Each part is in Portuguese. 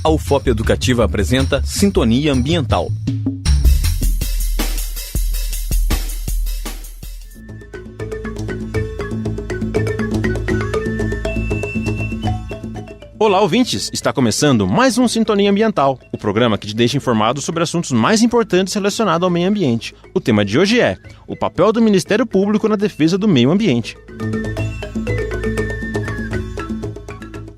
A UFOP Educativa apresenta Sintonia Ambiental. Olá, ouvintes! Está começando mais um Sintonia Ambiental, o programa que te deixa informado sobre assuntos mais importantes relacionados ao meio ambiente. O tema de hoje é o papel do Ministério Público na defesa do meio ambiente.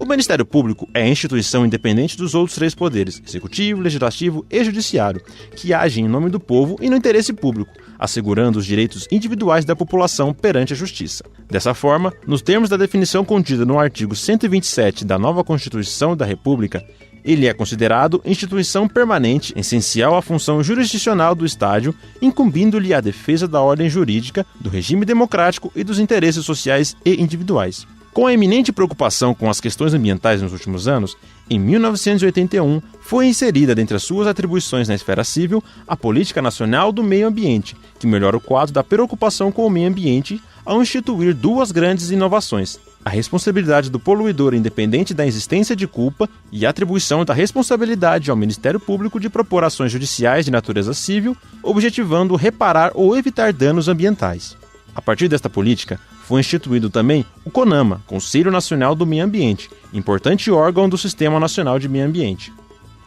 O Ministério Público é a instituição independente dos outros três poderes, executivo, legislativo e judiciário, que agem em nome do povo e no interesse público, assegurando os direitos individuais da população perante a justiça. Dessa forma, nos termos da definição contida no artigo 127 da nova Constituição da República, ele é considerado instituição permanente, essencial à função jurisdicional do Estado, incumbindo-lhe a defesa da ordem jurídica, do regime democrático e dos interesses sociais e individuais. Com a eminente preocupação com as questões ambientais nos últimos anos, em 1981 foi inserida dentre as suas atribuições na esfera civil a Política Nacional do Meio Ambiente, que melhora o quadro da preocupação com o meio ambiente ao instituir duas grandes inovações: a responsabilidade do poluidor independente da existência de culpa e a atribuição da responsabilidade ao Ministério Público de propor ações judiciais de natureza civil, objetivando reparar ou evitar danos ambientais. A partir desta política, foi instituído também o CONAMA, Conselho Nacional do Meio Ambiente, importante órgão do Sistema Nacional de Meio Ambiente.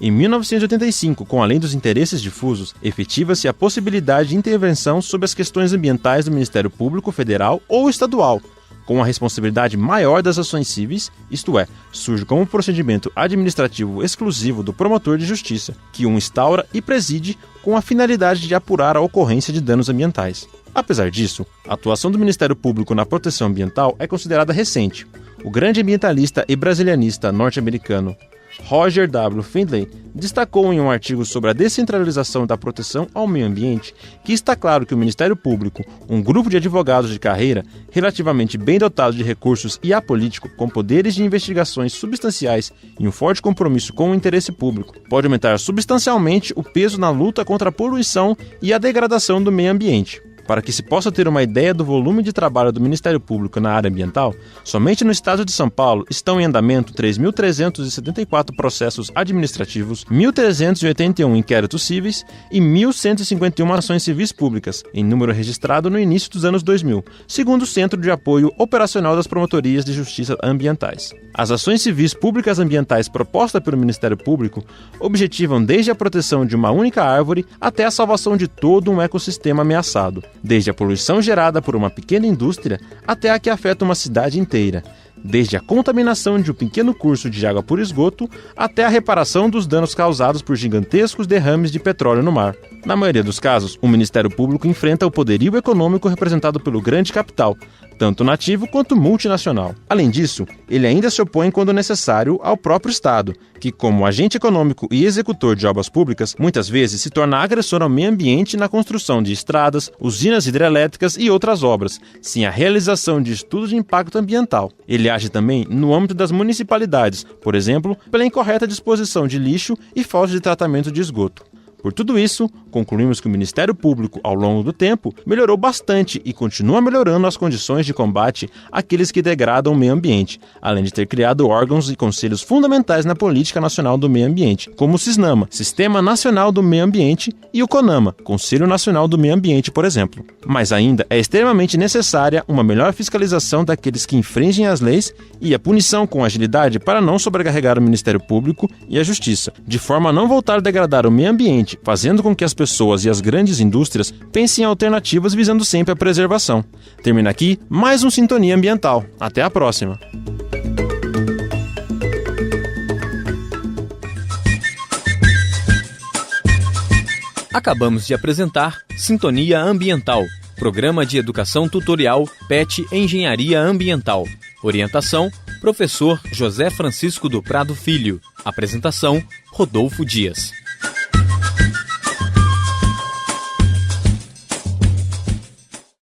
Em 1985, com a Lei dos Interesses Difusos, efetiva-se a possibilidade de intervenção sobre as questões ambientais do Ministério Público Federal ou Estadual, com a responsabilidade maior das ações cíveis, isto é, surge como procedimento administrativo exclusivo do promotor de justiça, que o instaura e preside com a finalidade de apurar a ocorrência de danos ambientais. Apesar disso, a atuação do Ministério Público na proteção ambiental é considerada recente. O grande ambientalista e brasilianista norte-americano Roger W. Findlay destacou em um artigo sobre a descentralização da proteção ao meio ambiente que está claro que o Ministério Público, um grupo de advogados de carreira relativamente bem dotado de recursos e apolítico, com poderes de investigações substanciais e um forte compromisso com o interesse público, pode aumentar substancialmente o peso na luta contra a poluição e a degradação do meio ambiente. Para que se possa ter uma ideia do volume de trabalho do Ministério Público na área ambiental, somente no estado de São Paulo estão em andamento 3.374 processos administrativos, 1.381 inquéritos cíveis e 1.151 ações civis públicas, em número registrado no início dos anos 2000, segundo o Centro de Apoio Operacional das Promotorias de Justiça Ambientais. As ações civis públicas ambientais propostas pelo Ministério Público objetivam desde a proteção de uma única árvore até a salvação de todo um ecossistema ameaçado, desde a poluição gerada por uma pequena indústria até a que afeta uma cidade inteira, desde a contaminação de um pequeno curso de água por esgoto até a reparação dos danos causados por gigantescos derrames de petróleo no mar. Na maioria dos casos, o Ministério Público enfrenta o poderio econômico representado pelo grande capital, tanto nativo quanto multinacional. Além disso, ele ainda se opõe, quando necessário, ao próprio Estado, que, como agente econômico e executor de obras públicas, muitas vezes se torna agressor ao meio ambiente na construção de estradas, usinas hidrelétricas e outras obras, sem a realização de estudos de impacto ambiental. Ele age também no âmbito das municipalidades, por exemplo, pela incorreta disposição de lixo e falta de tratamento de esgoto. Por tudo isso, concluímos que o Ministério Público, ao longo do tempo, melhorou bastante e continua melhorando as condições de combate àqueles que degradam o meio ambiente, além de ter criado órgãos e conselhos fundamentais na Política Nacional do Meio Ambiente, como o SISNAMA, Sistema Nacional do Meio Ambiente, e o CONAMA, Conselho Nacional do Meio Ambiente, por exemplo. Mas ainda é extremamente necessária uma melhor fiscalização daqueles que infringem as leis e a punição com agilidade para não sobrecarregar o Ministério Público e a Justiça, de forma a não voltar a degradar o meio ambiente, fazendo com que as pessoas e as grandes indústrias pensem em alternativas visando sempre a preservação. Termina aqui mais um Sintonia Ambiental. Até a próxima! Acabamos de apresentar Sintonia Ambiental, programa de educação tutorial PET Engenharia Ambiental. Orientação: Professor José Francisco do Prado Filho. Apresentação: Rodolfo Dias.